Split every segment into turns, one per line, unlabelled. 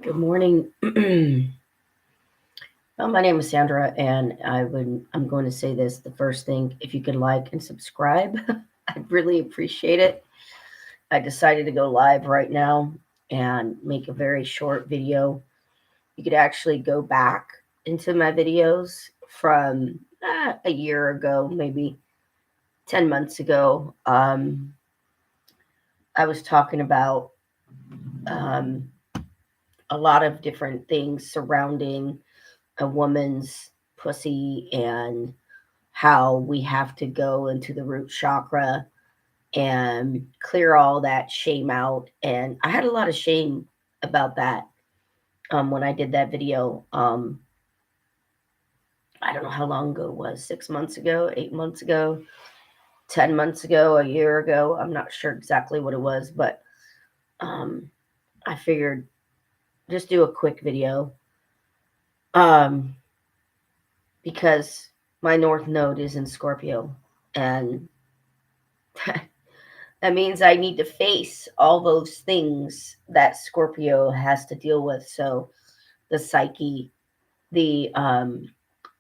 Good morning. Well, my name is Sandra, and I'm going to say this the first thing. If you could like and subscribe, I'd really appreciate it. I decided to go live right now and make a very short video. You could actually go back into my videos from a year ago, maybe 10 months ago. I was talking about um, a lot of different things surrounding a woman's pussy and how we have to go into the root chakra and clear all that shame out. And I had a lot of shame about that when I did that video. I don't know how long ago it was, 6 months ago, 8 months ago, 10 months ago, a year ago. I'm not sure exactly what it was, but um, I figured just do a quick video um, because my North Node is in Scorpio. And that means I need to face all those things that Scorpio has to deal with. So the psyche, the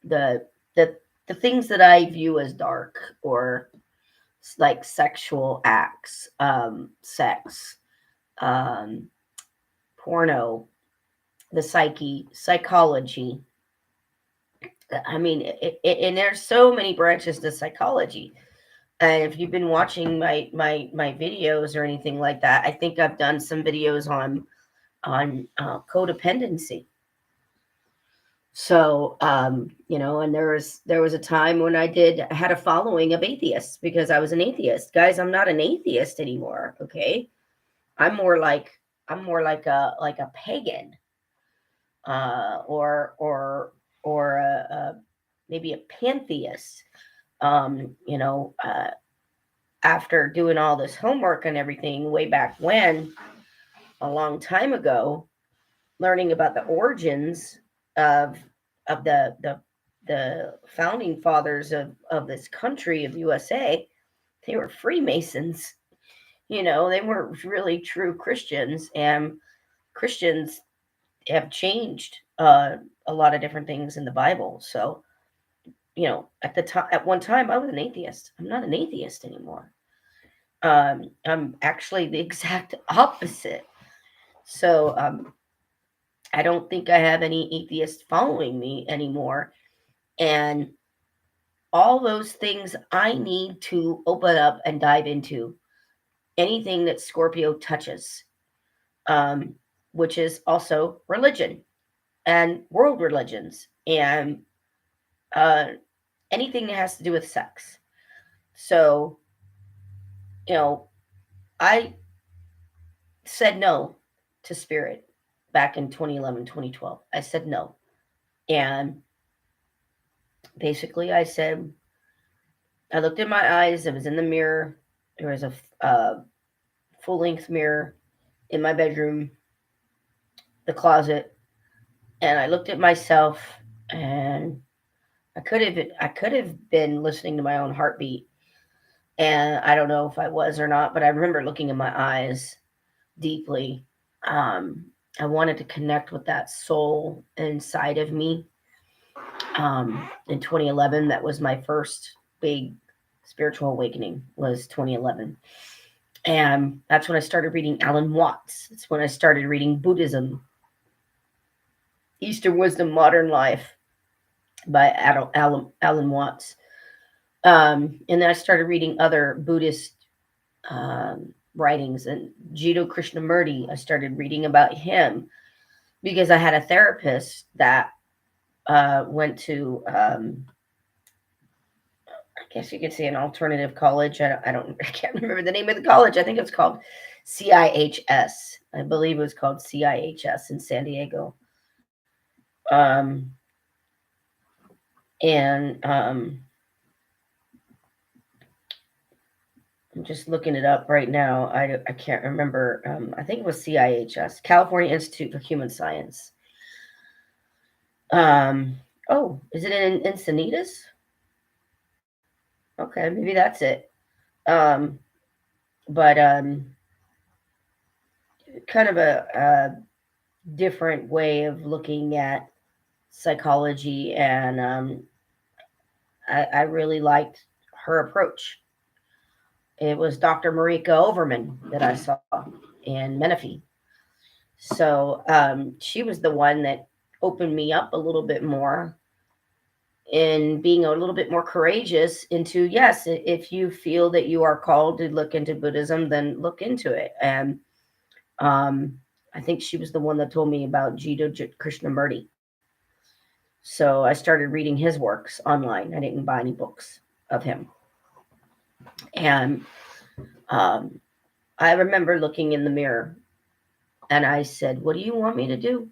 the the the things that I view as dark or like sexual acts, sex, um, porno, the psyche, psychology. I mean, and there's so many branches to psychology. And if you've been watching my videos or anything like that, I think I've done some videos on codependency. So and there was a time when I had a following of atheists because I was an atheist. Guys, I'm not an atheist anymore. Okay, I'm more like I'm more like a pagan, or maybe a pantheist. Um, you know, uh, After doing all this homework and everything way back when, a long time ago, learning about the origins of of the founding fathers of this country of USA, they were Freemasons. They weren't really true Christians, and Christians have changed a lot of different things in the Bible. So, at one time, I was an atheist. I'm not an atheist anymore. I'm actually the exact opposite. So, I don't think I have any atheists following me anymore. And all those things I need to open up and dive into anything that Scorpio touches, um, which is also religion and world religions and uh, anything that has to do with sex. So, you know, I said no to spirit back in 2011, 2012. I said no. And basically, I looked in my eyes. It was in the mirror. There was a full length mirror in my bedroom, the closet, and I looked at myself, and I could have been listening to my own heartbeat, and I don't know if I was or not, but I remember looking in my eyes deeply. Um, I wanted to connect with that soul inside of me. In 2011, that was my first big spiritual awakening. Was 2011. And that's when I started reading Alan Watts. That's when I started reading Buddhism, Eastern Wisdom, Modern Life by Alan Watts. And then I started reading other Buddhist writings. And Jiddu Krishnamurti, I started reading about him because I had a therapist that went to, I guess you could say, an alternative college. I can't remember the name of the college. I think it was called CIHS. I believe it was called CIHS in San Diego. Um, and I'm just looking it up right now. I can't remember. I think it was CIHS, California Institute for Human Science. Um, oh, is it in Encinitas? Okay, maybe that's it. Um, but kind of a different way of looking at psychology, and I really liked her approach. It was Dr. Marika Overman that I saw in Menifee. So she was the one that opened me up a little bit more in being a little bit more courageous into, yes, if you feel that you are called to look into Buddhism, then look into it. And I think she was the one that told me about Jiddu Krishnamurti. So I started reading his works online. I didn't buy any books of him. And um, I remember looking in the mirror and I said, what do you want me to do?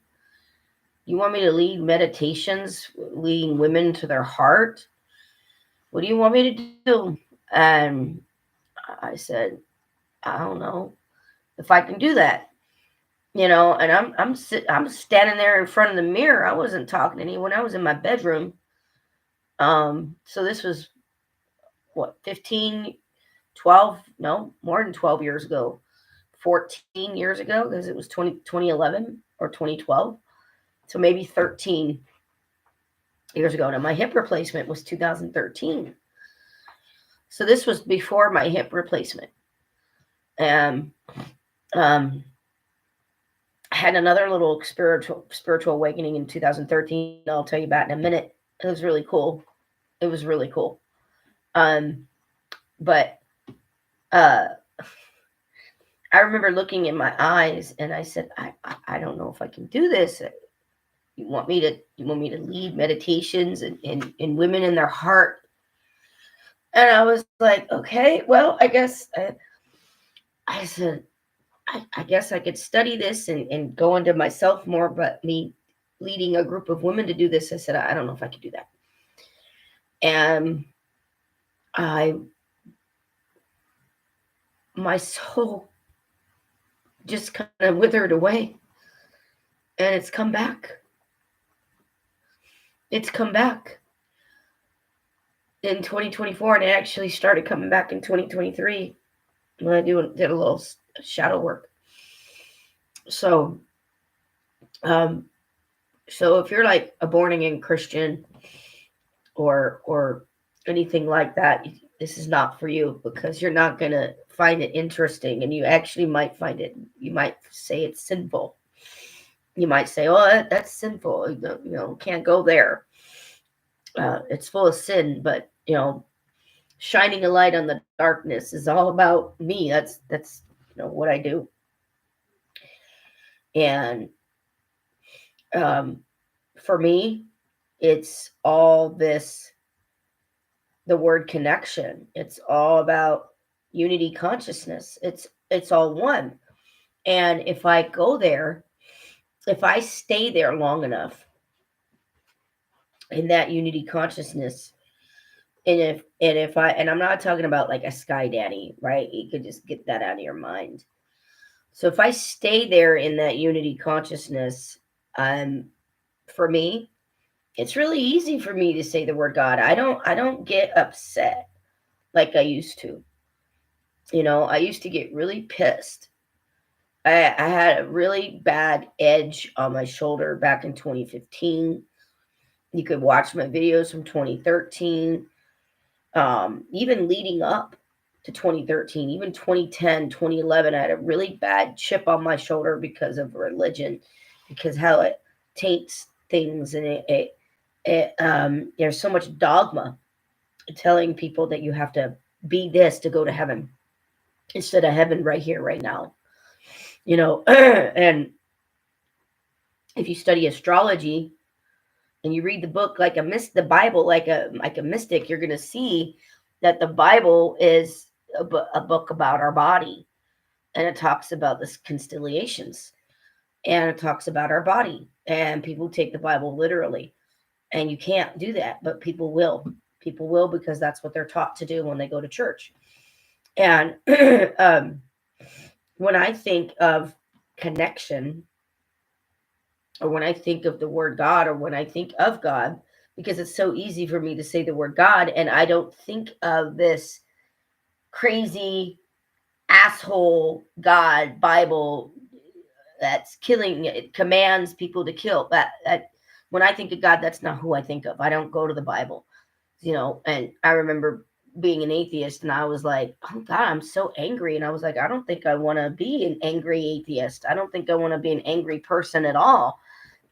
You want me to lead meditations, leading women to their heart? What do you want me to do? And I said, I don't know if I can do that. And I'm standing there in front of the mirror. I wasn't talking to anyone. I was in my bedroom. So this was what, 15, 12, no, more than 12 years ago, 14 years ago, because it was 2011 or 2012. So maybe 13 years ago. Now, my hip replacement was 2013. So this was before my hip replacement. And I had another little spiritual awakening in 2013. I'll tell you about in a minute. It was really cool. It was really cool. But I remember looking in my eyes and I said, I don't know if I can do this. You want me to lead meditations and women in their heart? And I was like, okay, well, I guess I said, I guess I could study this and go into myself more, but me leading a group of women to do this, I said, I don't know if I could do that. And my soul just kind of withered away, and it's come back. It's come back in 2024, and it actually started coming back in 2023 when I did a little shadow work. So, so if you're like a born again Christian or anything like that, this is not for you, because you're not going to find it interesting, and you actually might find it, you might say it's sinful. You might say, oh, that's sinful. Can't go there. It's full of sin, but shining a light on the darkness is all about me. That's what I do. And for me, it's all this, the word connection. It's all about unity consciousness. It's all one. And if I go there, if I stay there long enough in that unity consciousness, and I'm not talking about like a sky daddy, right? You could just get that out of your mind. So if I stay there in that unity consciousness, for me, it's really easy for me to say the word God. I don't get upset like I used to. I used to get really pissed. I had a really bad edge on my shoulder back in 2015. You could watch my videos from 2013, even leading up to 2013, even 2010, 2011. I had a really bad chip on my shoulder because of religion, because how it taints things, and there's so much dogma telling people that you have to be this to go to heaven, instead of heaven right here, right now. And if you study astrology and you read the book like the Bible like a mystic, you're going to see that the Bible is a book about our body, and it talks about the constellations, and it talks about our body, and people take the Bible literally, and you can't do that, but people will because that's what they're taught to do when they go to church. And when I think of connection, or when I think of the word God, or when I think of God, because it's so easy for me to say the word God, and I don't think of this crazy asshole God Bible that's killing. It commands people to kill. That when I think of God, that's not who I think of. I don't go to the Bible, And I remember being an atheist, and I was like, oh God, I'm so angry. And I was like, I don't think I want to be an angry atheist. I don't think I want to be an angry person at all.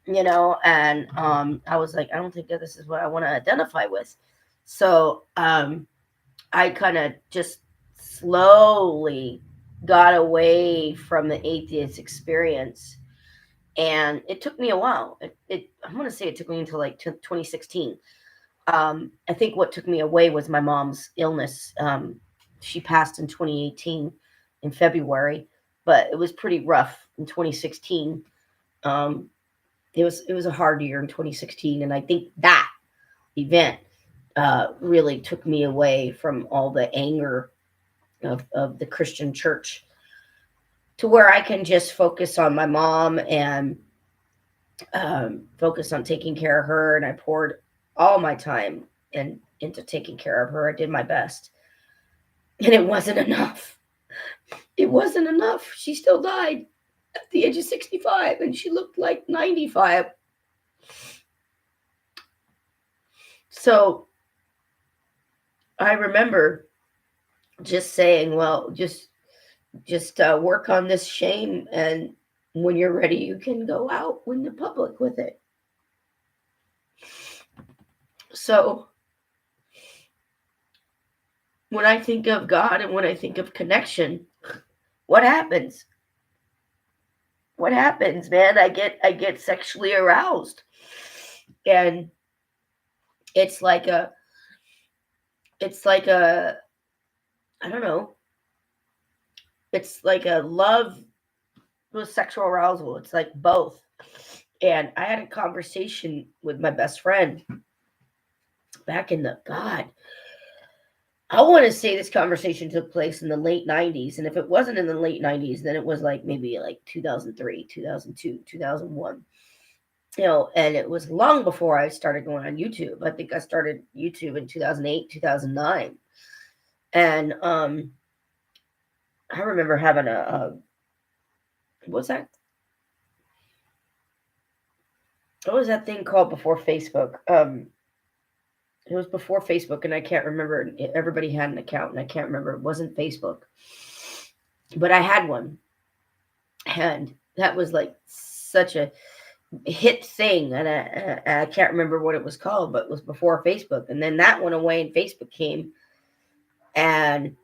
And I was like, I don't think that this is what I want to identify with. So I kind of just slowly got away from the atheist experience, and it took me a while. I'm going to say it took me until like 2016. I think what took me away was my mom's illness. She passed in 2018 in February, but it was pretty rough in 2016. It was a hard year in 2016, and I think that event really took me away from all the anger of the Christian church, to where I can just focus on my mom and focus on taking care of her. And I poured all my time into taking care of her. I did my best, and it wasn't enough. It wasn't enough. She still died at the age of 65, and she looked like 95. So I remember just saying, well, just work on this shame, and when you're ready, you can go out in the public with it. So when I think of God and when I think of connection, what happens? What happens, man? I get sexually aroused, and it's like a I don't know. It's like a love with sexual arousal. It's like both. And I had a conversation with my best friend back in I want to say this conversation took place in the late 90s. And if it wasn't in the late 90s, then it was like maybe like 2003, 2002, 2001. And it was long before I started going on YouTube. I think I started YouTube in 2008, 2009. And I remember having what's that? What was that thing called before Facebook? It was before Facebook, and I can't remember. Everybody had an account, and I can't remember. It wasn't Facebook, but I had one, and that was like such a hit thing, and I can't remember what it was called, but it was before Facebook. And then that went away, and Facebook came, and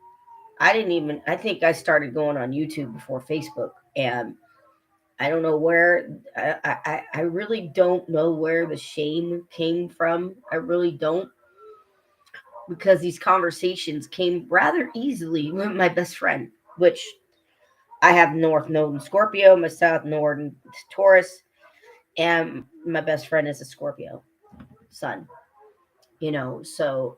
I think I started going on YouTube before Facebook, and I don't know where, I really don't know where the shame came from. I really don't, because these conversations came rather easily with my best friend, which I have North Node in Scorpio, my South Node in Taurus, and my best friend is a Scorpio sun. So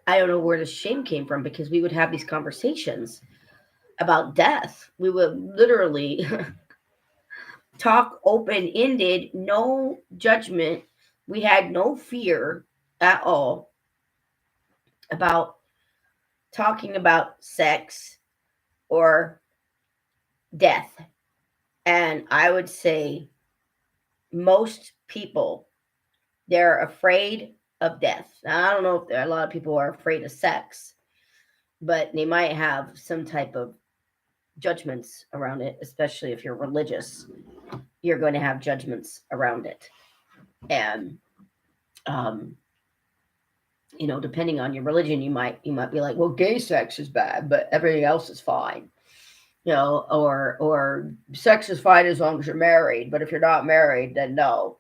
I don't know where the shame came from, because we would have these conversations about death. We would literally talk open-ended, no judgment. We had no fear at all about talking about sex or death. And I would say most people, they're afraid of death. Now, I don't know if a lot of people are afraid of sex, but they might have some type of judgments around it, especially if you're religious. You're going to have judgments around it. And depending on your religion, you might be like, well, gay sex is bad, but everything else is fine. Or sex is fine as long as you're married, but if you're not married, then no.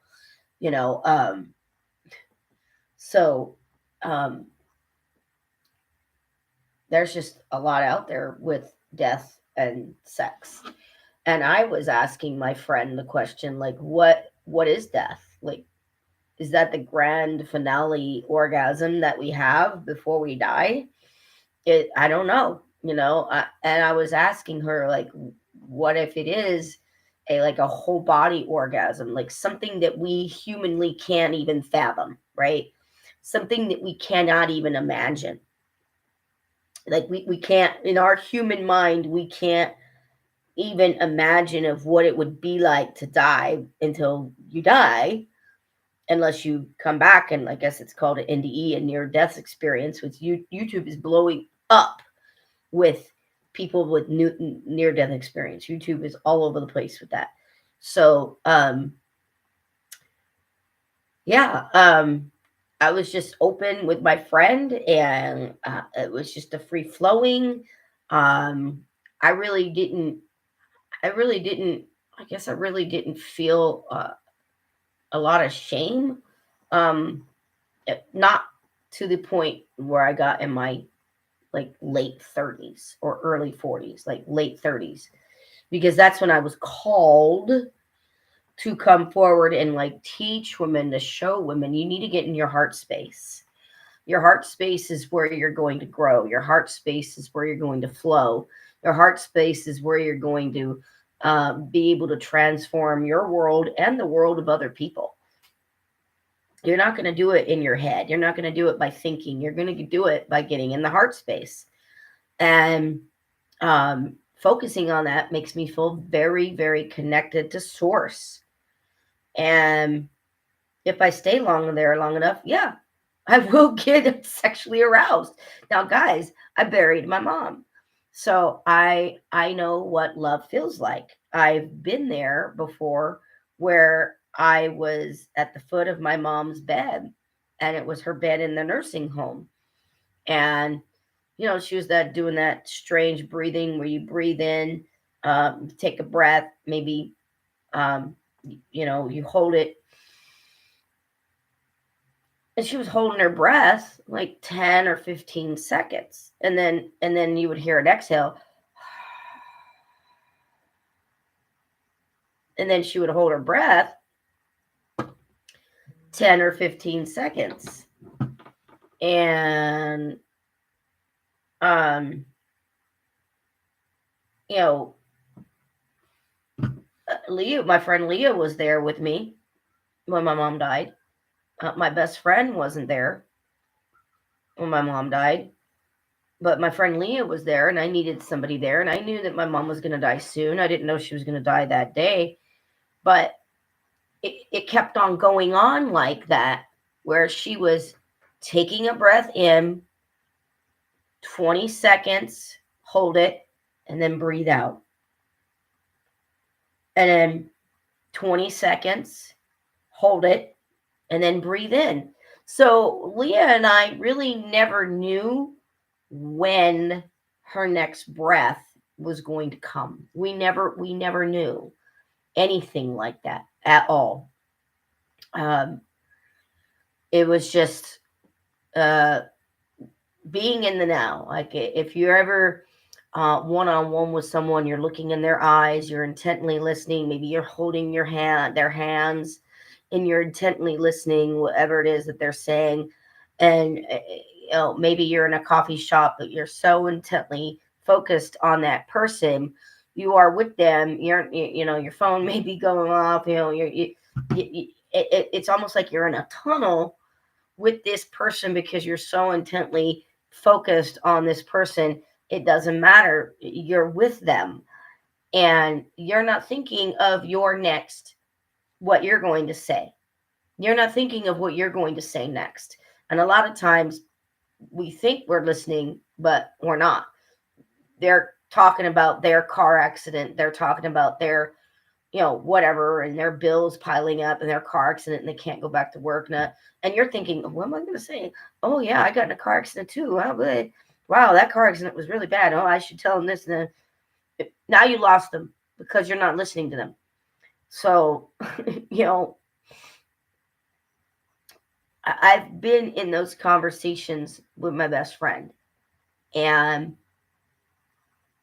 So there's just a lot out there with death and sex. And I was asking my friend the question, like, what is death? Like, is that the grand finale orgasm that we have before we die? I don't know, and I was asking her, like, what if it is a whole body orgasm, like something that we humanly can't even fathom, right? Something that we cannot even imagine. Like we can't, in our human mind, we can't even imagine of what it would be like to die until you die, unless you come back. And I guess it's called an NDE, a near death experience, which YouTube is blowing up with people with near death experience. YouTube is all over the place with that. So yeah, I was just open with my friend, and it was just a free flowing. um I really didn't I really didn't I guess I really didn't feel a lot of shame. um Not to the point where I got in my like late 30s or early 40s, like late 30s, because that's when I was called to come forward and like teach women, to show women you need to get in your heart space. Your heart space is where you're going to grow. Your heart space is where you're going to flow. Your heart space is where you're going to be able to transform your world and the world of other people. You're not going to do it in your head. You're not going to do it by thinking. You're going to do it by getting in the heart space. And focusing on that makes me feel very, very connected to source. And if I stay long enough, yeah, I will get sexually aroused. Now, guys, I buried my mom. So I know what love feels like. I've been there before, where I was at the foot of my mom's bed, and it was her bed in the nursing home. And she was that doing that strange breathing where you breathe in, take a breath, maybe um, you hold it. And she was holding her breath like 10 or 15 seconds. And then you would hear an exhale. And then she would hold her breath 10 or 15 seconds. And um you know Leah, my friend Leah, was there with me when my mom died. My best friend wasn't there when my mom died, but my friend Leah was there, and I needed somebody there, and I knew that my mom was going to die soon. I didn't know she was going to die that day, but it kept on going on like that, where she was taking a breath in, 20 seconds, hold it, and then breathe out. And then 20 seconds, hold it, and then breathe in. So Leah and I really never knew when her next breath was going to come. We never knew anything like that at all. Um, it was just being in the now. Like if you're ever one-on-one with someone, you're looking in their eyes, you're intently listening. Maybe you're holding their hands, and you're intently listening, whatever it is that they're saying. And maybe you're in a coffee shop, but you're so intently focused on that person. You are with them. Your phone may be going off. It's almost like you're in a tunnel with this person, because you're so intently focused on this person. It doesn't matter. You're with them, and you're not thinking of what you're going to say. You're not thinking of what you're going to say next. And a lot of times we think we're listening, but we're not. They're talking about their car accident. They're talking about their, whatever, and their bills piling up and their car accident, and they can't go back to work. And you're thinking, what am I going to say? Oh, yeah, I got in a car accident too. How good. Wow, that car accident was really bad. Oh, I should tell them this. And then now you lost them because you're not listening to them. So, I've been in those conversations with my best friend, and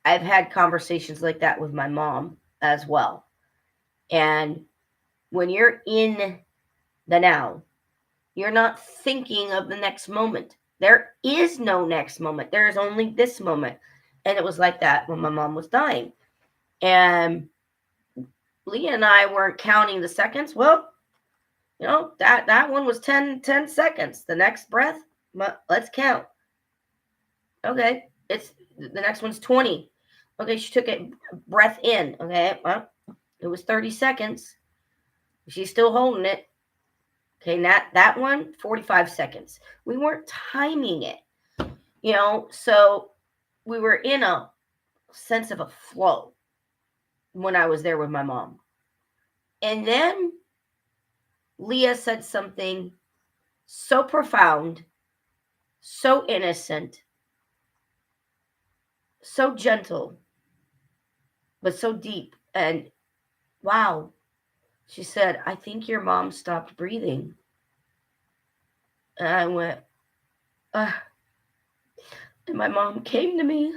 I've had conversations like that with my mom as well. And when you're in the now, you're not thinking of the next moment. There is no next moment. There is only this moment. And it was like that when my mom was dying. And Leah and I weren't counting the seconds. Well, that one was 10 seconds. The next breath, let's count. Okay. It's the next one's 20. Okay, she took a breath in. Okay, well, it was 30 seconds. She's still holding it. Okay, that one, 45 seconds. We weren't timing it, so we were in a sense of a flow when I was there with my mom. And then Leah said something so profound, so innocent, so gentle, but so deep. And wow, she said, I think your mom stopped breathing. And I went, ah. And my mom came to me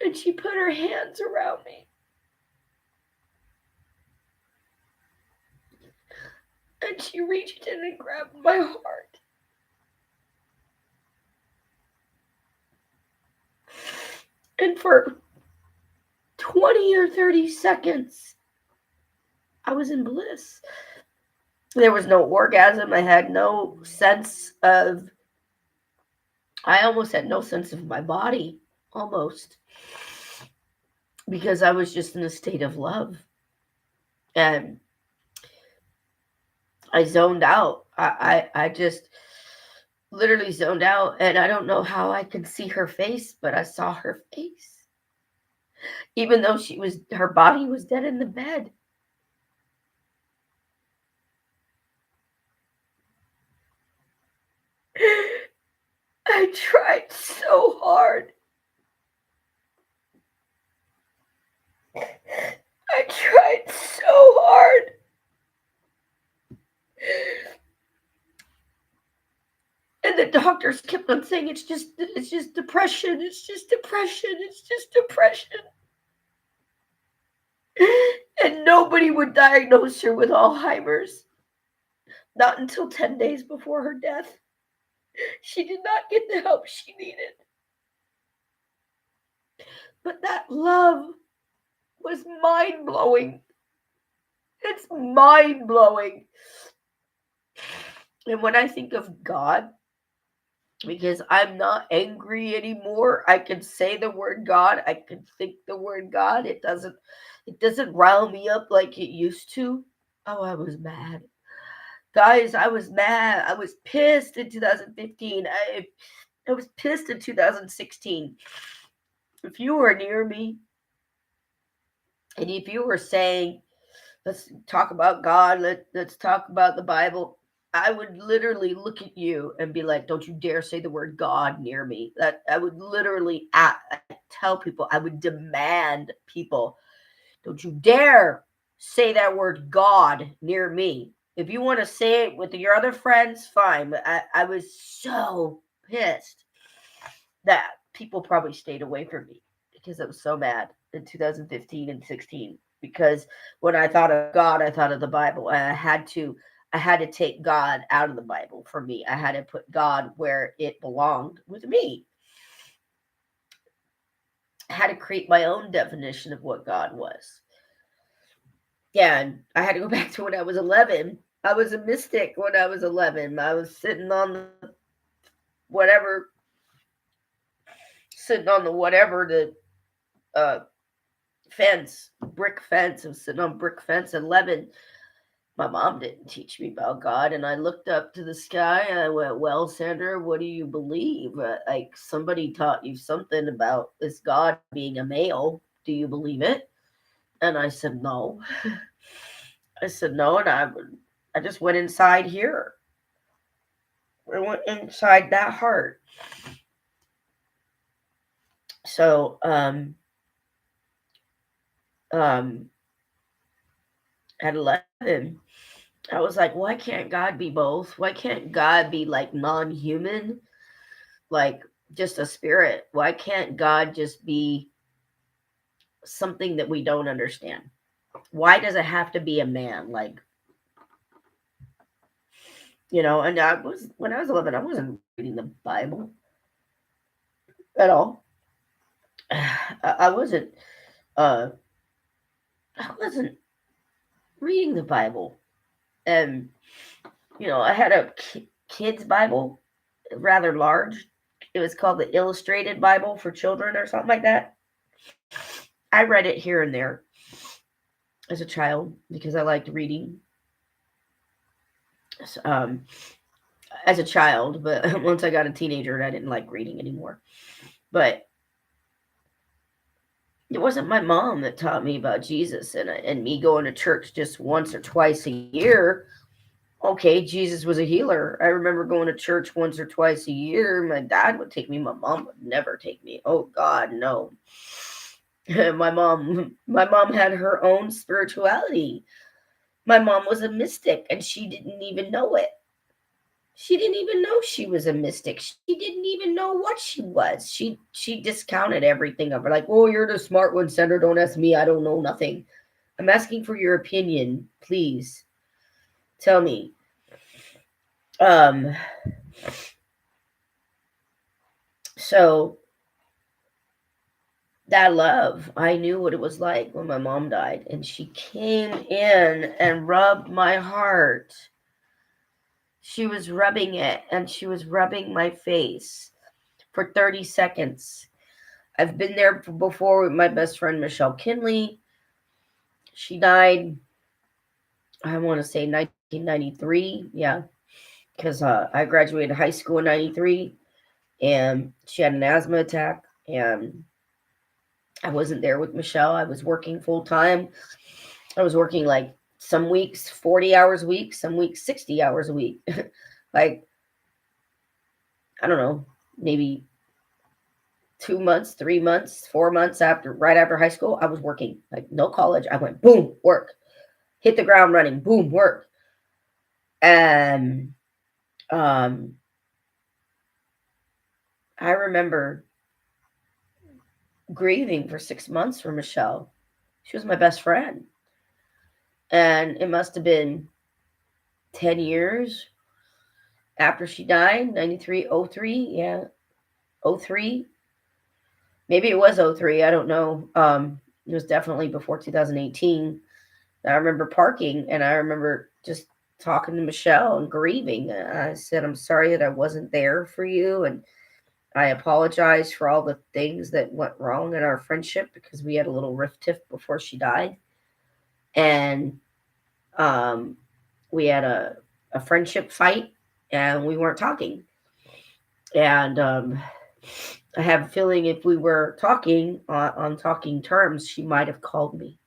and she put her hands around me. And she reached in and grabbed my heart. And for 20 or 30 seconds, I was in bliss. There was no orgasm. I had no sense of, I almost had no sense of my body, almost. Because I was just in a state of love. And I zoned out. I just literally zoned out. And I don't know how I could see her face, but I saw her face. Even though her body was dead in the bed. I tried so hard. I tried so hard. And the doctors kept on saying it's just depression. It's just depression. It's just depression. And nobody would diagnose her with Alzheimer's. Not until 10 days before her death. She did not get the help she needed. But that love was mind-blowing. It's mind-blowing. And when I think of God, because I'm not angry anymore, I can say the word God. I can think the word God. It doesn't rile me up like it used to. Oh, I was mad. Guys, I was mad. I was pissed in 2015. I was pissed in 2016. If you were near me and if you were saying, let's talk about God, let's talk about the Bible, I would literally look at you and be like, don't you dare say the word God near me. That I would literally tell people, I would demand people, don't you dare say that word God near me. If you want to say it with your other friends, fine. But I was so pissed that people probably stayed away from me because I was so mad in 2015 and 16. Because when I thought of God, I thought of the Bible. And I had to take God out of the Bible for me. I had to put God where it belonged with me. I had to create my own definition of what God was. Yeah, and I had to go back to when I was 11. I was a mystic when I was 11. I was sitting on the whatever, fence, brick fence. I was sitting on brick fence at 11. My mom didn't teach me about God, and I looked up to the sky and I went, well, Sandra, what do you believe? Like, somebody taught you something about this God being a male. Do you believe it? And I said, no. I said, no, and I just went inside here. I went inside that heart. So, at 11, I was like, why can't God be both? Why can't God be like non-human, like just a spirit? Why can't God just be something that we don't understand? Why does it have to be a man? Like, and when I was 11, I wasn't reading the Bible at all. I wasn't reading the Bible. And I had a kid's Bible, rather large, It was called the Illustrated Bible for Children or something like that. I read it here and there as a child because I liked reading. Um, as a child, but once I got a teenager, I didn't like reading anymore. But it wasn't my mom that taught me about Jesus, and me going to church just once or twice a year. Okay, Jesus was a healer. I remember going to church once or twice a year. My dad would take me. My mom would never take me. Oh God, no. My mom had her own spirituality. My mom was a mystic and she didn't even know it. She didn't even know she was a mystic. She didn't even know what she was. She discounted everything of her. Like, oh, you're the smart one, Sandra. Don't ask me. I don't know nothing. I'm asking for your opinion. Please tell me. Um so that love, I knew what it was like when my mom died, and she came in and rubbed my heart. She was rubbing it, and she was rubbing my face for 30 seconds. I've been there before with my best friend Michelle Kinley. She died, I want to say 1993. Yeah, because I graduated high school in 93, and she had an asthma attack, and I wasn't there with Michelle. I was working full time. I was working like some weeks 40 hours a week, some weeks 60 hours a week. Like, I don't know, maybe 2 months, 3 months, 4 months right after high school, I was working. Like, no college. I went boom, work. Hit the ground running, boom, work. And um I remember grieving for 6 months for Michelle. She was my best friend. And it must have been 10 years after she died, 93, 03. Yeah, 03. Maybe it was 03. I don't know. It was definitely before 2018. I remember parking and I remember just talking to Michelle and grieving. I said, I'm sorry that I wasn't there for you. And I apologize for all the things that went wrong in our friendship because we had a little rift tiff before she died. And um, we had a friendship fight and we weren't talking. And I have a feeling if we were talking on talking terms, she might have called me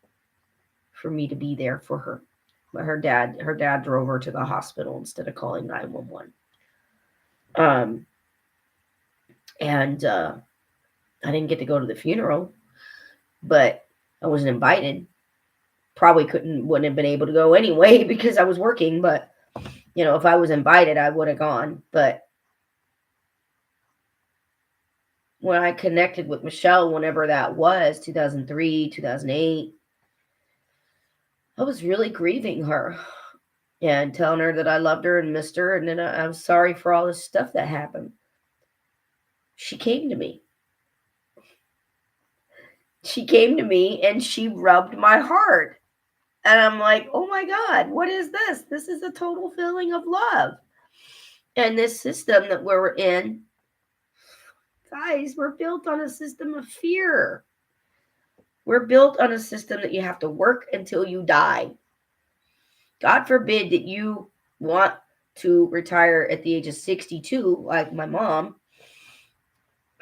for me to be there for her. But her dad drove her to the hospital instead of calling 911. Um, and I didn't get to go to the funeral, but I wasn't invited. Probably wouldn't have been able to go anyway because I was working. But if I was invited, I would have gone. But when I connected with Michelle, whenever that was, 2003, 2008, I was really grieving her and telling her that I loved her and missed her, and then I was sorry for all this stuff that happened. She came to me. She came to me and she rubbed my heart. And I'm like, oh my God, what is this? This is a total feeling of love. And this system that we're in, guys, we're built on a system of fear. We're built on a system that you have to work until you die. God forbid that you want to retire at the age of 62, like my mom.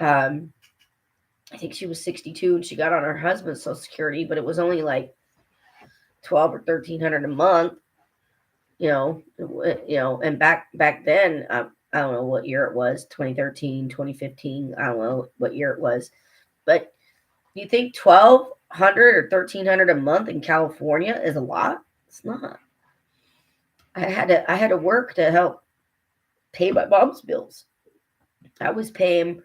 I think she was 62 and she got on her husband's Social Security, but it was only like 12 or 1300 a month. And back then, I don't know what year it was, 2013, 2015. I don't know what year it was, but you think 1200 or 1300 a month in California is a lot? It's not. I had to work to help pay my mom's bills. I was paying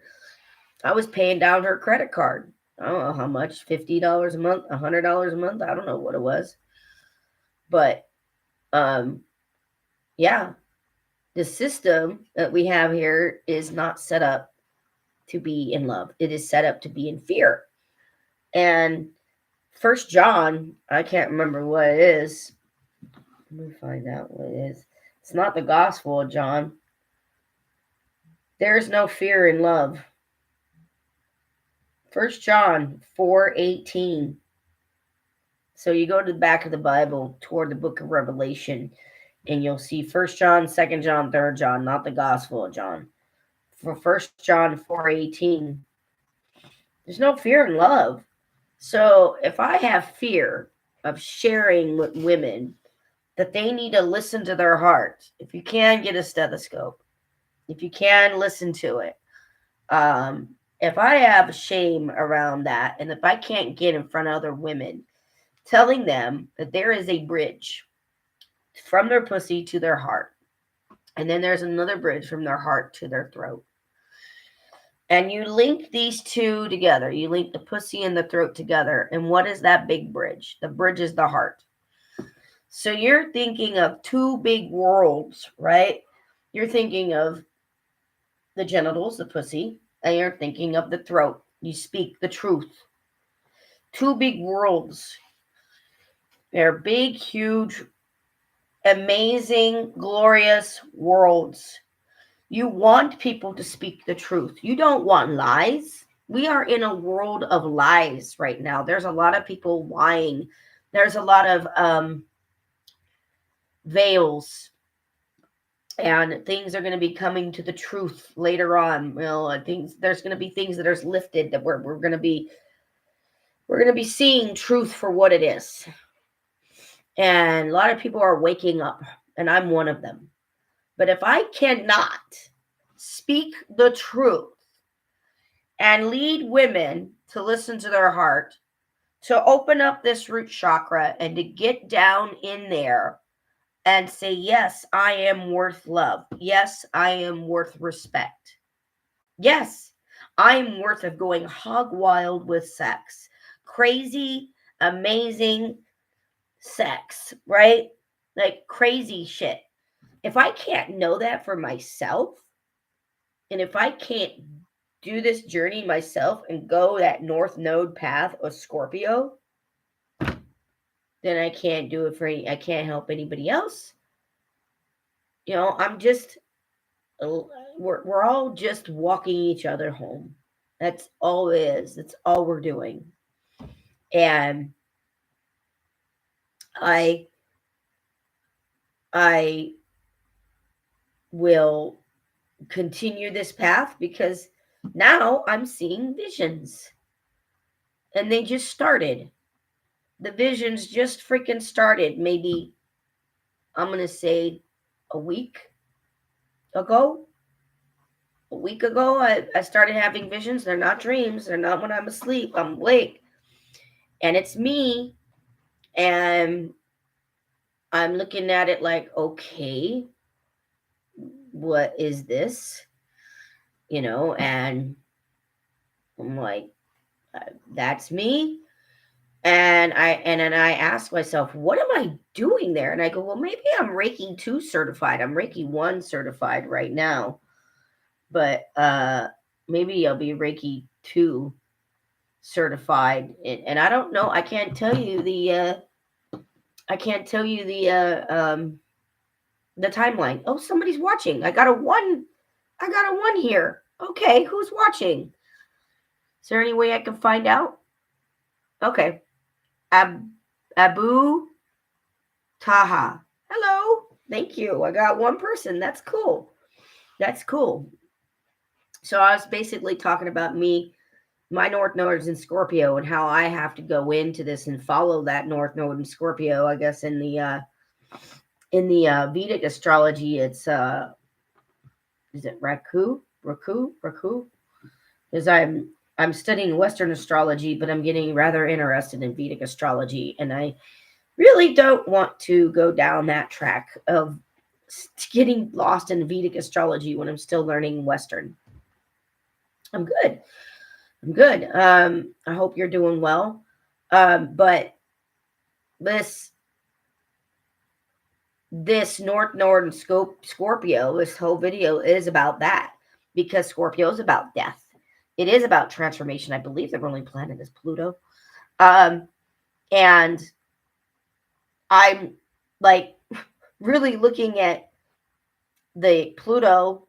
down her credit card. I don't know how much, $50 a month, $100 a month. I don't know what it was, but yeah, the system that we have here is not set up to be in love. It is set up to be in fear. And First John, I can't remember what it is. Let me find out what it is. It's not the Gospel of John. There's no fear in love. 1 John 4:18. So you go to the back of the Bible toward the book of Revelation, and you'll see 1 John, 2 John, 3 John, not the Gospel of John. For 1 John 4:18, there's no fear in love. So if I have fear of sharing with women that they need to listen to their heart, if you can get a stethoscope, if you can listen to it, if I have shame around that, and if I can't get in front of other women, telling them that there is a bridge from their pussy to their heart, and then there's another bridge from their heart to their throat. And you link these two together. You link the pussy and the throat together. And what is that big bridge? The bridge is the heart. So you're thinking of two big worlds, right? You're thinking of the genitals, the pussy, and you're thinking of the throat. You speak the truth. Two big worlds. They're big, huge, amazing, glorious worlds. You want people to speak the truth. You don't want lies. We are in a world of lies right now. There's a lot of people lying. There's a lot of veils, and things are going to be coming to the truth later on. I think there's going to be things that are lifted, that we're going to be seeing truth for what it is. And a lot of people are waking up, and I'm one of them. But if I cannot speak the truth and lead women to listen to their heart, to open up this root chakra and to get down in there and say, yes, I am worth love. Yes, I am worth respect. Yes, I am worth of going hog wild with sex. Crazy, amazing sex, right? Like crazy shit. If I can't know that for myself, and if I can't do this journey myself and go that North Node path of Scorpio, then I can't do it for I can't help anybody else. I'm just, we're all just walking each other home. That's all it is. That's all we're doing. And I will continue this path because now I'm seeing visions. And they just started. The visions just freaking started. Maybe, I'm going to say, a week ago. I started having visions. They're not dreams. They're not when I'm asleep. I'm awake. And it's me. And I'm looking at it like, okay, what is this? And I'm like, that's me. And then I ask myself, what am I doing there? And I go, well, maybe I'm Reiki 2 certified. I'm Reiki 1 certified right now. But maybe I'll be Reiki 2 certified. And I don't know. I can't tell you the timeline. Oh, somebody's watching. I got a 1 here. Okay, who's watching? Is there any way I can find out? Okay. Abu Taha. Hello. Thank you. I got 1 person. That's cool. So I was basically talking about my North Node is in Scorpio, and how I have to go into this and follow that North Node in Scorpio. I guess in the Vedic astrology, it's is it Raku? Because I'm studying Western astrology, but I'm getting rather interested in Vedic astrology, and I really don't want to go down that track of getting lost in Vedic astrology when I'm still learning Western. I'm good. I hope you're doing well. But this North Node and Scorpio, this whole video is about that, because Scorpio is about death. It is about transformation. I believe the ruling planet is Pluto. And I'm like really looking at the Pluto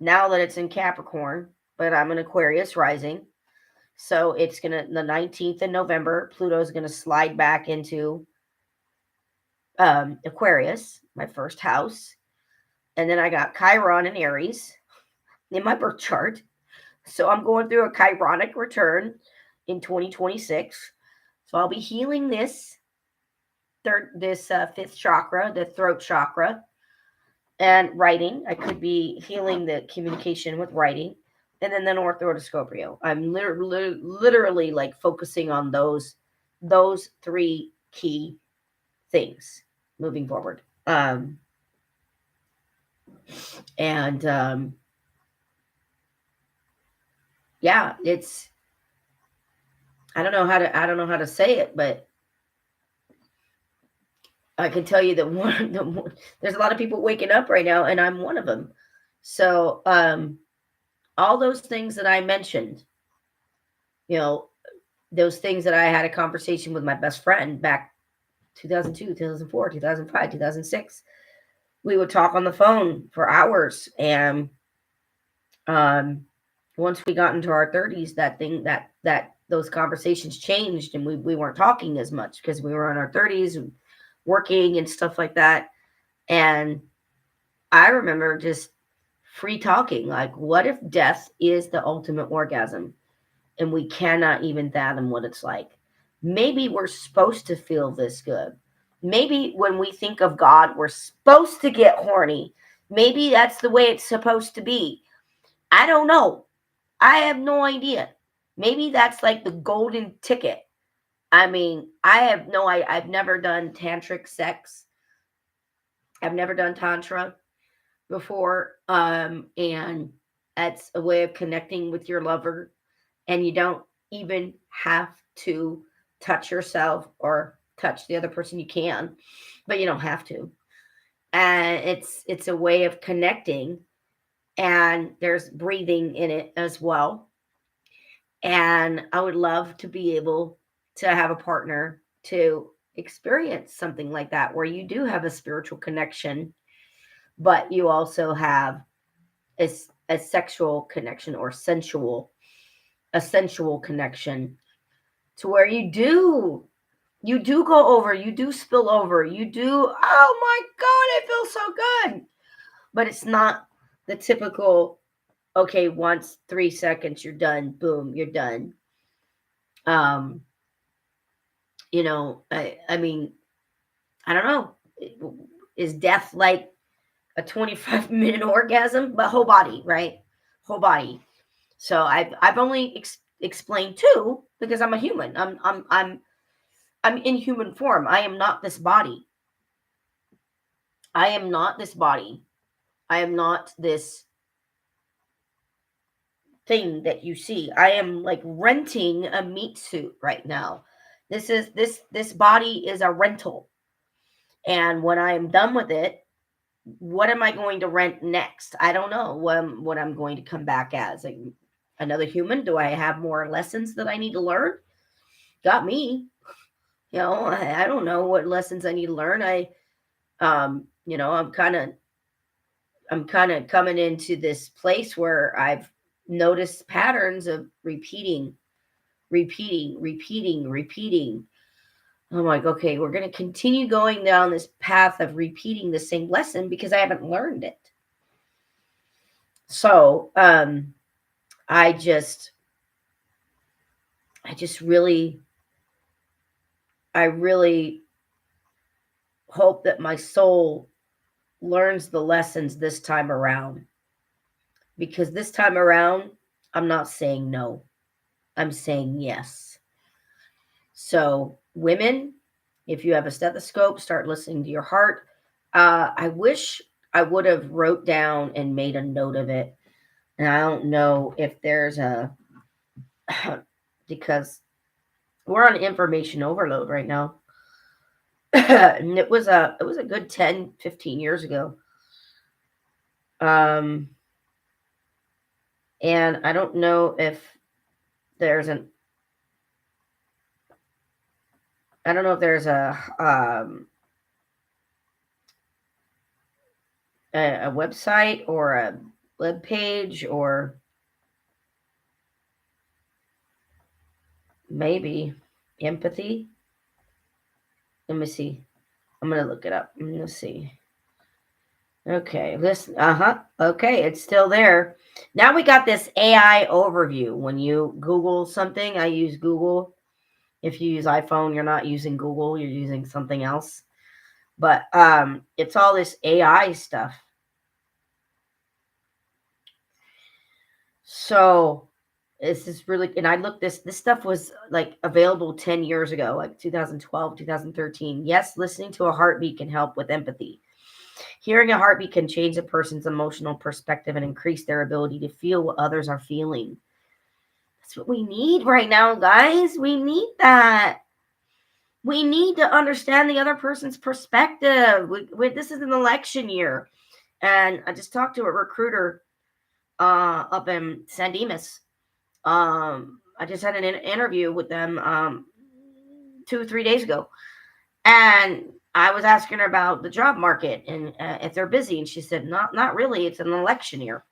now that it's in Capricorn, but I'm an Aquarius rising. So it's gonna the 19th of November, Pluto's gonna slide back into Aquarius, my first house. And then I got Chiron and Aries in my birth chart. So I'm going through a Chironic return in 2026. So I'll be healing this fifth chakra, the throat chakra, and writing. I could be healing the communication with writing, and then the North Node of Scorpio. I'm literally like focusing on those three key things moving forward. And yeah, it's I don't know how to say it, but I can tell you that there's a lot of people waking up right now, and I'm one of them. So all those things that I mentioned, you know, those things that I had a conversation with my best friend back 2002, 2004, 2005, 2006. We would talk on the phone for hours, and once we got into our 30s, that those conversations changed, and we weren't talking as much because we were in our 30s working and stuff like that. And I remember just free talking, like, what if death is the ultimate orgasm and we cannot even fathom what it's like? Maybe we're supposed to feel this good. Maybe when we think of God, we're supposed to get horny. Maybe that's the way it's supposed to be. I don't know. I have no idea. Maybe that's like the golden ticket. I mean, I've never done tantric sex. I've never done tantra before. And that's a way of connecting with your lover, and you don't even have to touch yourself or touch the other person. You can, but you don't have to. And it's a way of connecting, and there's breathing in it as well. And I would love to be able to have a partner to experience something like that, where you do have a spiritual connection, but you also have a sexual connection, or a sensual connection, to where you do go over, you do spill over, you do, oh my God, it feels so good. But it's not the typical, okay, once 3 seconds, you're done, boom, you're done. Um, I mean, I don't know. Is death like a 25-minute orgasm? But whole body, right? Whole body. So I've only explained two because I'm a human. I'm in human form. I am not this body. I am not this body. I am not this thing that you see. I am like renting a meat suit right now. This body is a rental. And when I am done with it, what am I going to rent next? I don't know what I'm going to come back as. Like, another human? Do I have more lessons that I need to learn? Got me. I don't know what lessons I need to learn. I'm kind of coming into this place where I've noticed patterns of repeating. I'm like, okay, we're going to continue going down this path of repeating the same lesson because I haven't learned it. So, I just really, I really hope that my soul learns the lessons this time around. Because this time around, I'm not saying no. I'm saying yes. So, women, if you have a stethoscope, start listening to your heart. I wish I would have wrote down and made a note of it. And I don't know if there's a because we're on information overload right now. And it was a good 10, 15 years ago. Um and I don't know if there's an I don't know if there's a website or web page, or maybe empathy. Let me see. I'm gonna look it up. Let's see. Okay, listen. Okay, it's still there. Now we got this AI overview. When you Google something, I use Google. If you use iPhone, you're not using Google, you're using something else. But it's all this AI stuff. So this is really, and I looked this stuff was like available 10 years ago, like 2012, 2013. Yes, listening to a heartbeat can help with empathy. Hearing a heartbeat can change a person's emotional perspective and increase their ability to feel what others are feeling. That's what we need right now, guys. We need that. We need to understand the other person's perspective. This is an election year. And I just talked to a recruiter up in San Dimas. I just had an interview with them 2 or 3 days ago. And I was asking her about the job market and if they're busy. And she said, not really. It's an election year.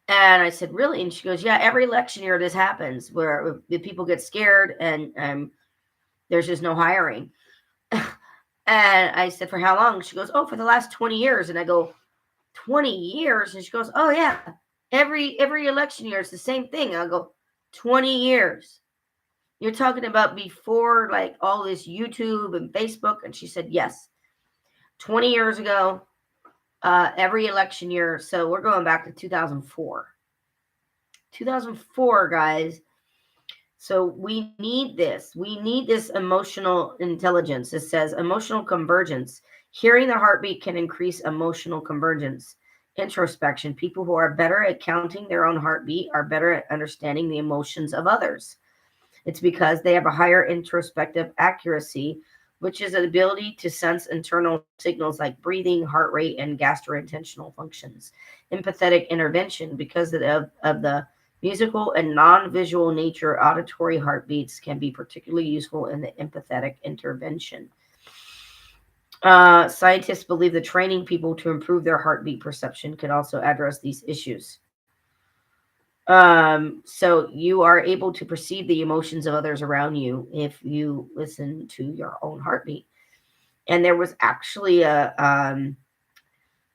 And I said, really? And she goes, yeah, every election year this happens where the people get scared and there's just no hiring. And I said, for how long? She goes, oh, for the last 20 years. And I go, 20 years? And she goes, oh, yeah. Every election year, it's the same thing. I'll go, 20 years. You're talking about before like all this YouTube and Facebook? And she said, yes. 20 years ago, every election year. So we're going back to 2004. 2004, guys. So we need this. We need this emotional intelligence. It says emotional convergence. Hearing the heartbeat can increase emotional convergence. Introspection. People who are better at counting their own heartbeat are better at understanding the emotions of others. It's because they have a higher introspective accuracy, which is an ability to sense internal signals like breathing, heart rate, and gastrointestinal functions. Empathetic intervention. Because of the musical and non-visual nature, auditory heartbeats can be particularly useful in the empathetic intervention. Scientists believe that training people to improve their heartbeat perception could also address these issues. So you are able to perceive the emotions of others around you if you listen to your own heartbeat. And there was actually a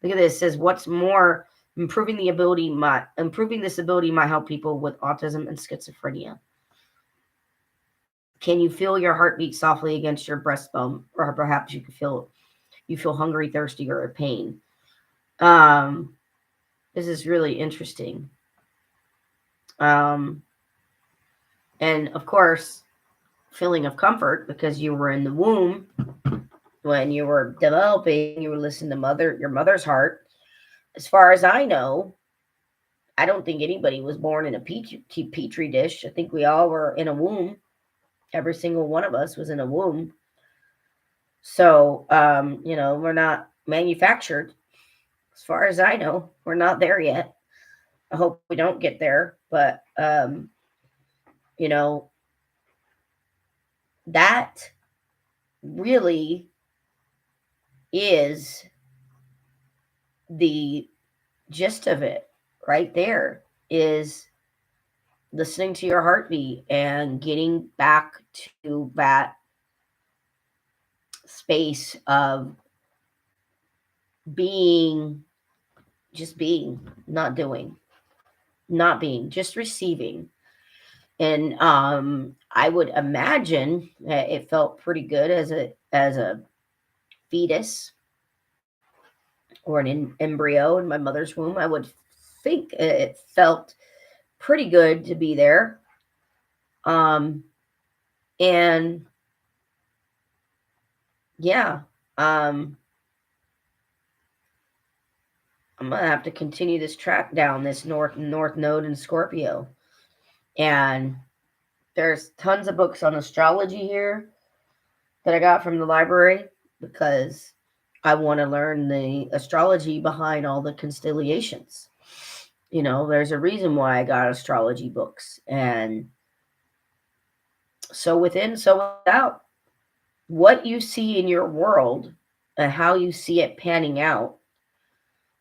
look at this. It says, what's more, improving this ability might help people with autism and schizophrenia. Can you feel your heartbeat softly against your breastbone, or perhaps you feel hungry, thirsty, or in pain? This is really interesting. And of course, feeling of comfort because you were in the womb when you were developing. You were listening to your mother's heart. As far as I know, I don't think anybody was born in a petri dish. I think we all were in a womb. Every single one of us was in a womb. So, we're not manufactured. As far as I know, we're not there yet. I hope we don't get there. But, that really is the gist of it right there, is listening to your heartbeat and getting back to that space of being, just being, not doing, not being, just receiving. And I would imagine that it felt pretty good as a fetus or an embryo in my mother's womb. I would think it felt pretty good to be there. And yeah, I'm gonna have to continue this track down this north node in Scorpio. And there's tons of books on astrology here that I got from the library because I want to learn the astrology behind all the constellations. There's a reason why I got astrology books. And so within, so without, what you see in your world and how you see it panning out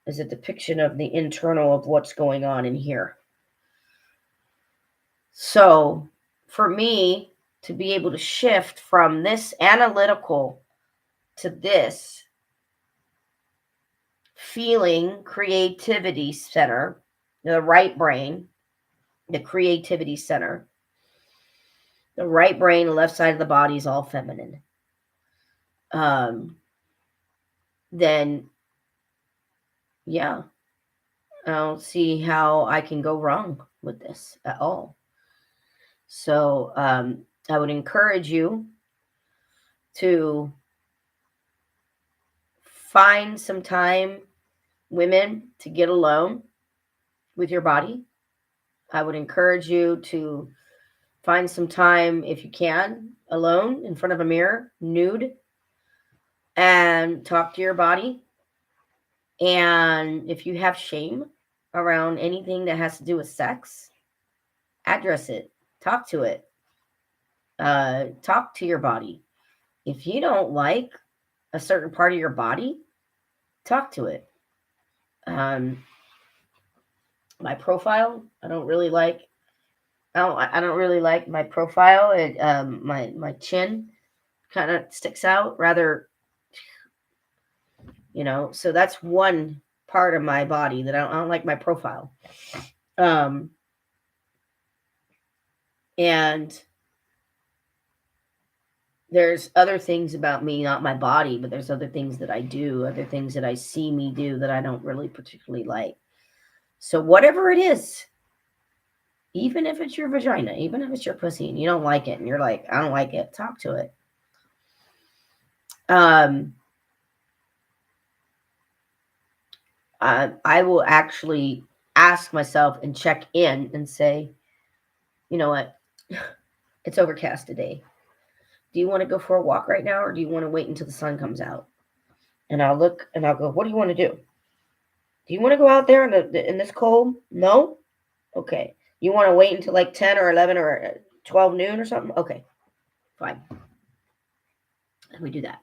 is a depiction of the internal of what's going on in here. So for me to be able to shift from this analytical to this feeling creativity center, the right brain, the creativity center, the right brain, the left side of the body is all feminine. Then yeah, I don't see how I can go wrong with this at all. So I would encourage you to find some time, women, to get alone with your body. I would encourage you to find some time, if you can, alone in front of a mirror, nude, and talk to your body. And if you have shame around anything that has to do with sex, address it, talk to it, talk to your body. If you don't like a certain part of your body, talk to it. My profile, I don't really like. I don't really like my profile. My chin kind of sticks out rather, So that's one part of my body that I don't like my profile. And there's other things about me, not my body, but there's other things that I do, other things that I see me do that I don't really particularly like. So whatever it is, even if it's your vagina, even if it's your pussy and you don't like it and you're like, I don't like it, talk to it. I will actually ask myself and check in and say, you know what? It's overcast today. Do you want to go for a walk right now, or do you want to wait until the sun comes out? And I'll look and I'll go, what do you want to do? Do you want to go out there in this cold? No? Okay. You want to wait until like 10 or 11 or 12 noon or something? Okay. Fine. Let me do that.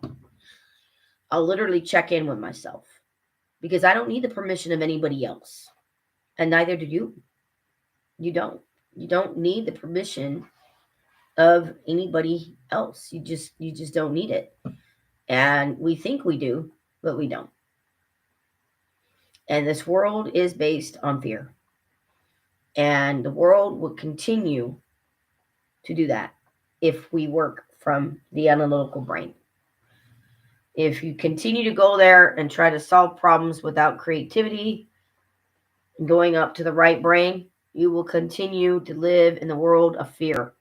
I'll literally check in with myself because I don't need the permission of anybody else. And neither do you. You don't. You don't need the permission of anybody else. You just don't need it. And we think we do, but we don't. And this world is based on fear. And the world will continue to do that if we work from the analytical brain. If you continue to go there and try to solve problems without creativity, going up to the right brain, you will continue to live in the world of fear.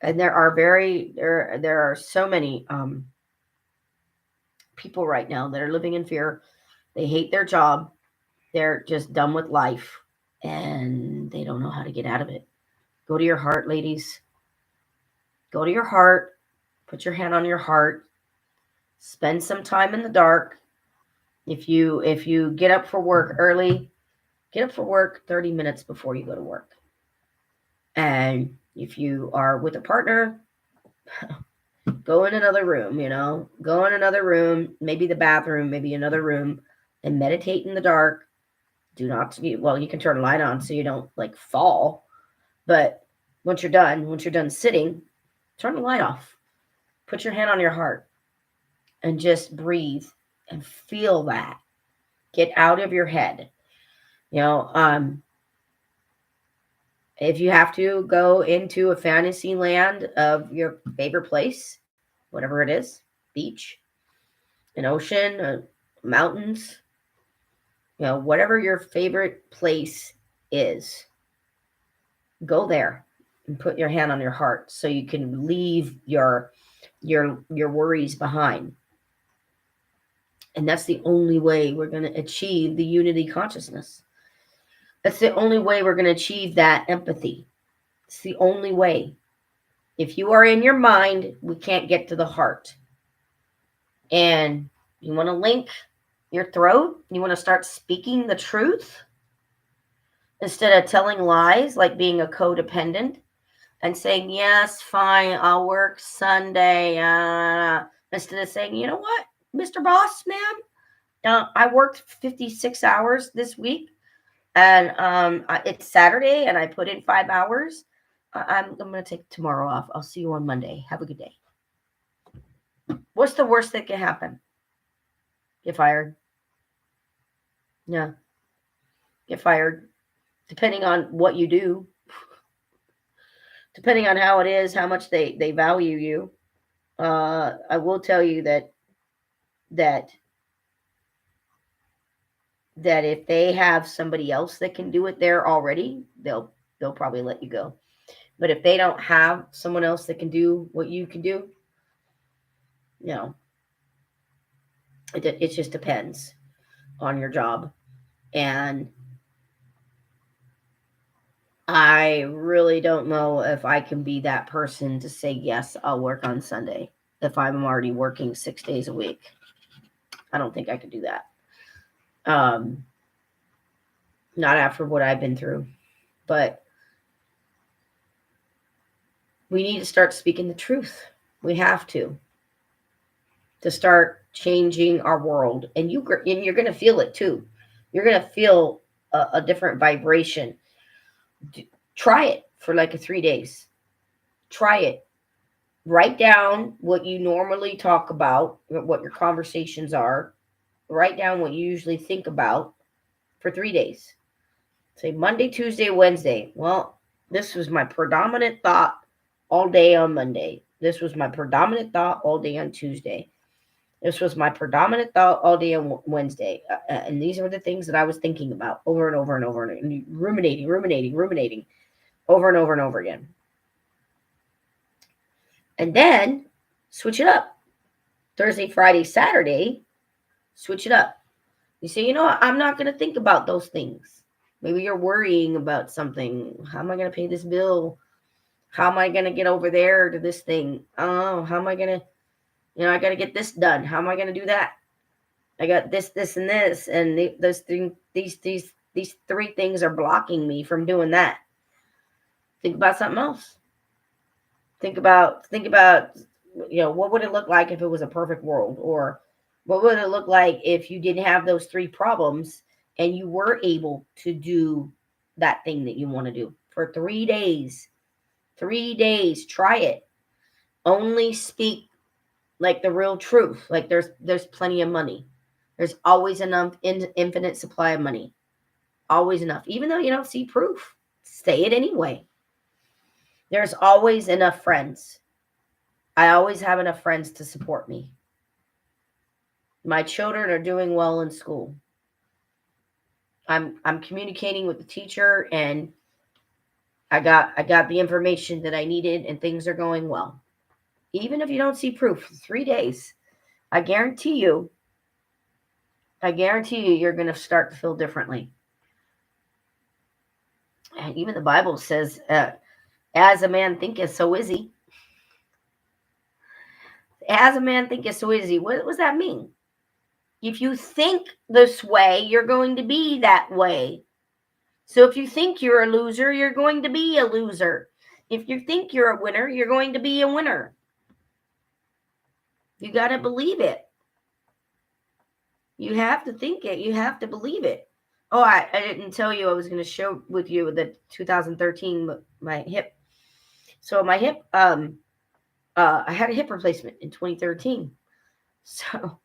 And there are so many people right now that are living in fear. They hate their job. They're just done with life and they don't know how to get out of it. Go to your heart, ladies. Go to your heart. Put your hand on your heart. Spend some time in the dark. If you get up for work early, get up for work 30 minutes before you go to work. And if you are with a partner, go in another room, go in another room, maybe the bathroom, maybe another room, and meditate in the dark. Do not, you can turn a light on so you don't like fall. But once you're done sitting, turn the light off. Put your hand on your heart and just breathe and feel that. Get out of your head. If you have to go into a fantasy land of your favorite place, whatever it is, beach, an ocean, mountains, whatever your favorite place is, go there and put your hand on your heart so you can leave your worries behind. And that's the only way we're going to achieve the unity consciousness. That's the only way we're going to achieve that empathy. It's the only way. If you are in your mind, we can't get to the heart. And you want to link your throat? You want to start speaking the truth? Instead of telling lies, like being a codependent and saying, yes, fine, I'll work Sunday. Instead of saying, you know what, Mr. Boss Man, I worked 56 hours this week, and it's Saturday, and I put in 5 hours. I'm going to take tomorrow off. I'll see you on Monday. Have a good day. What's the worst that can happen? Get fired. Yeah, get fired. Depending on what you do, depending on how it is, how much they value you. I will tell you that that if they have somebody else that can do it there already, they'll probably let you go. But if they don't have someone else that can do what you can do, you know, it just depends on your job. And I really don't know if I can be that person to say, yes, I'll work on Sunday if I'm already working 6 days a week. I don't think I could do that. Not after what I've been through. But we need to start speaking the truth. We have to start changing our world. And you're going to feel it too. You're going to feel a different vibration. Try it for like 3 days. Try it. Write down what you normally talk about, what your conversations are. Write down what you usually think about for 3 days. Say Monday, Tuesday, Wednesday. Well, this was my predominant thought all day on Monday. This was my predominant thought all day on Tuesday. This was my predominant thought all day on Wednesday. And these are the things that I was thinking about over and over and over and ruminating over and over and over again. And then switch it up. Thursday, Friday, Saturday, switch it up. You say, you know what? I'm not going to think about those things. Maybe you're worrying about something. How am I going to pay this bill? How am I going to get over there to this thing? Oh, how am I going to, I got to get this done. How am I going to do that? I got this, and this, and these three things are blocking me from doing that. Think about something else. Think about, what would it look like if it was a perfect world? Or what would it look like if you didn't have those three problems and you were able to do that thing that you want to do for 3 days? 3 days, try it. Only speak like the real truth. Like there's plenty of money. There's always enough infinite supply of money. Always enough. Even though you don't see proof, say it anyway. There's always enough friends. I always have enough friends to support me. My children are doing well in school. I'm communicating with the teacher, and I got the information that I needed, and things are going well. Even if you don't see proof for 3 days, I guarantee you you're going to start to feel differently. And even the Bible says, as a man thinketh, so is he. As a man thinketh, so is he. What does that mean? If you think this way, you're going to be that way. So if you think you're a loser, you're going to be a loser. If you think you're a winner, you're going to be a winner. You got to believe it. You have to think it. You have to believe it. Oh, I didn't tell you I was going to share with you the 2013, my hip. So my hip, I had a hip replacement in 2013. So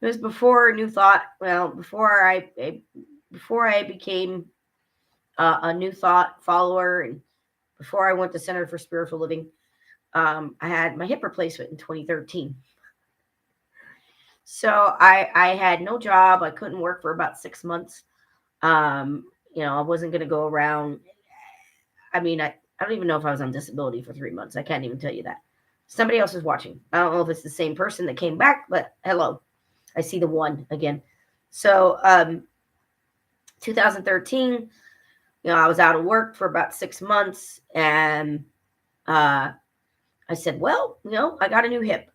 it was before New Thought. Well, before I became a New Thought follower, and before I went to Center for Spiritual Living, I had my hip replacement in 2013. So I had no job. I couldn't work for about 6 months. I wasn't going to go around. I mean, I don't even know if I was on disability for 3 months. I can't even tell you that. Somebody else is watching. I don't know if it's the same person that came back, but hello. I see the one again. So 2013, I was out of work for about 6 months, and I said, well, I got a new hip.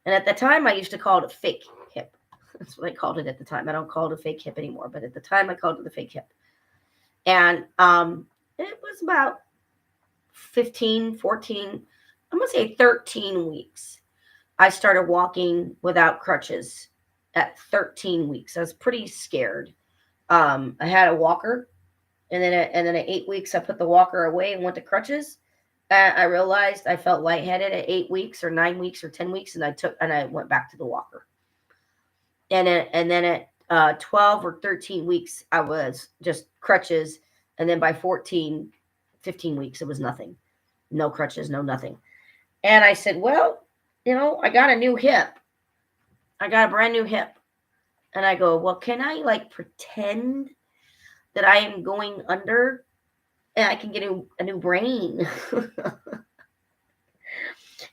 And at the time, I used to call it a fake hip. That's what I called it at the time. I don't call it a fake hip anymore, but at the time, I called it a fake hip. And it was about 14, I'm going to say 13 weeks. I started walking without crutches. at 13 weeks. I was pretty scared. I had a walker, and then at 8 weeks, I put the walker away and went to crutches. I realized I felt lightheaded at 8 weeks or 9 weeks or 10 weeks, and I went back to the walker. And then at 12 or 13 weeks, I was just crutches, and then by 14, 15 weeks, it was nothing, no crutches, no nothing. And I said, well, I got a new hip. I got a brand new hip. And I go, well, can I like pretend that I am going under and I can get a new brain?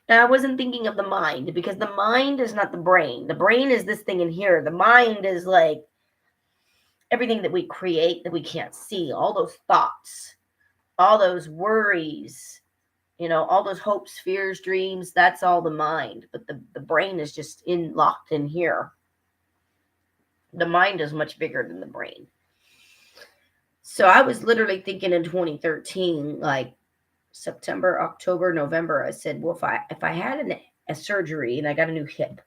And I wasn't thinking of the mind, because the mind is not the brain. The brain is this thing in here. The mind is like everything that we create that we can't see, all those thoughts, all those worries, all those hopes, fears, dreams. That's all the mind. But the brain is just locked in here. The mind is much bigger than the brain. So I was literally thinking in 2013, like September, October, November, I said, well, if I had a surgery and I got a new hip,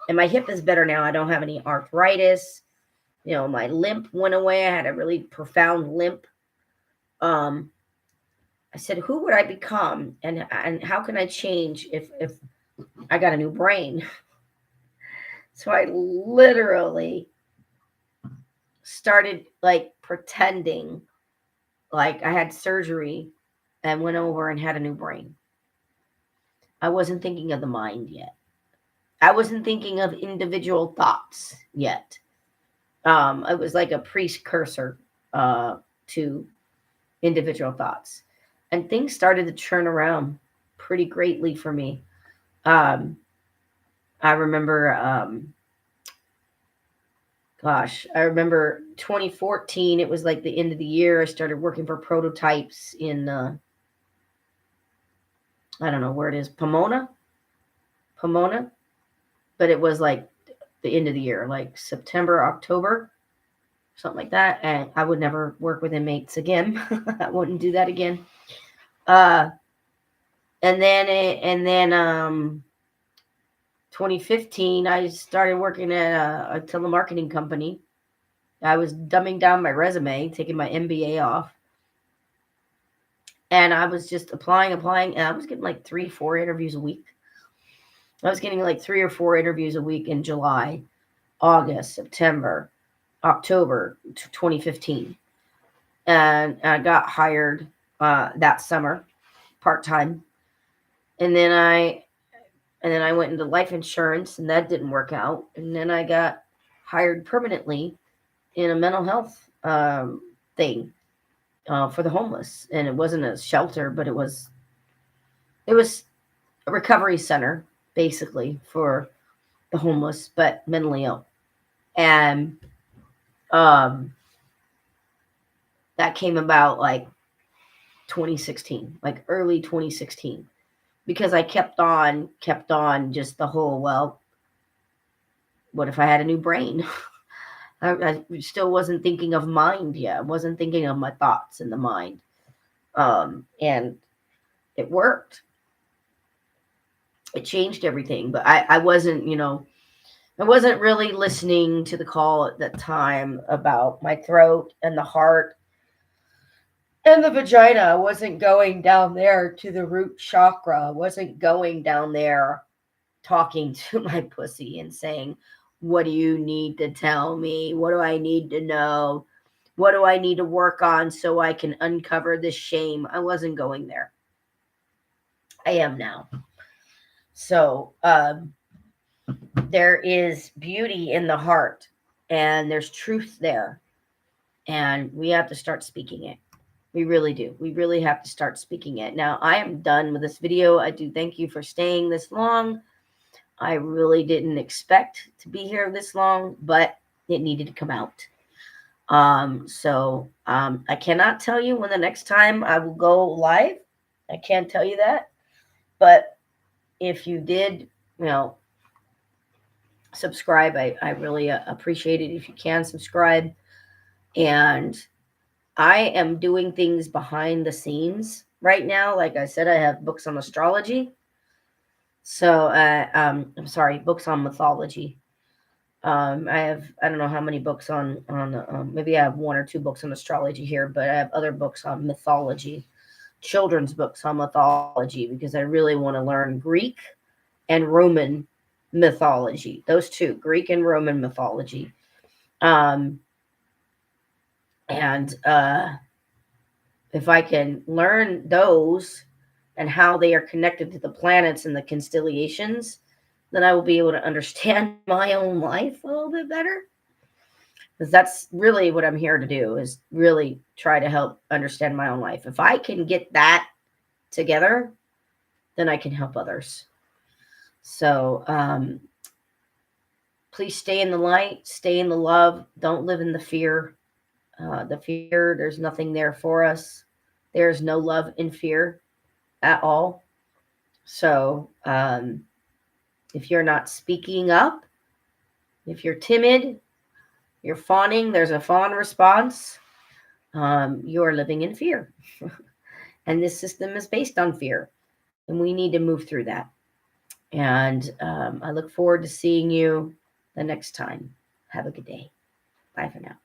and my hip is better now, I don't have any arthritis, my limp went away. I had a really profound limp. I said, who would I become, and how can I change if I got a new brain? So I literally started like pretending like I had surgery and went over and had a new brain. I wasn't thinking of the mind yet. I wasn't thinking of individual thoughts yet. It was like a precursor to individual thoughts. And things started to turn around pretty greatly for me. I remember, I remember 2014, it was like the end of the year. I started working for prototypes in, I don't know where it is, Pomona, but it was like the end of the year, like September, October, something like that. And I would never work with inmates again. I wouldn't do that again. And then 2015, I started working at a telemarketing company. I was dumbing down my resume, taking my MBA off. And I was just applying, and I was getting like 3-4 interviews a week. I was getting like 3 or 4 interviews a week in July, August, September, October 2015. And I got hired that summer, part-time. And then I went into life insurance, and that didn't work out. And then I got hired permanently in a mental health thing for the homeless. And it wasn't a shelter, but it was a recovery center, basically, for the homeless, but mentally ill. And that came about like 2016, like early 2016. Because I kept on just the whole, well, what if I had a new brain? I still wasn't thinking of mind yet. I wasn't thinking of my thoughts in the mind. And it worked. It changed everything. But I wasn't, I wasn't really listening to the call at that time about my throat and the heart and the vagina. I wasn't going down there to the root chakra. I wasn't going down there talking to my pussy and saying, what do you need to tell me? What do I need to know? What do I need to work on so I can uncover this shame? I wasn't going there. I am now. So there is beauty in the heart, and there's truth there. And we have to start speaking it. We really do. We really have to start speaking it. Now, I am done with this video. I do thank you for staying this long. I really didn't expect to be here this long, but it needed to come out. So I cannot tell you when the next time I will go live. I can't tell you that. But if you did, subscribe, I really appreciate it if you can subscribe. And I am doing things behind the scenes right now. Like I said, I have books on astrology. So, I'm sorry, books on mythology. I don't know how many books on maybe I have one or two books on astrology here, but I have other books on mythology, children's books on mythology, because I really want to learn Greek and Roman mythology. Those two, Greek and Roman mythology. Um, and if I can learn those and how they are connected to the planets and the constellations, then I will be able to understand my own life a little bit better. Because that's really what I'm here to do, is really try to help understand my own life. If I can get that together, then I can help others. So please stay in the light, stay in the love. Don't live in the fear. The fear, there's nothing there for us. There's no love in fear at all. So if you're not speaking up, if you're timid, you're fawning, there's a fawn response, you're living in fear. And this system is based on fear. And we need to move through that. And I look forward to seeing you the next time. Have a good day. Bye for now.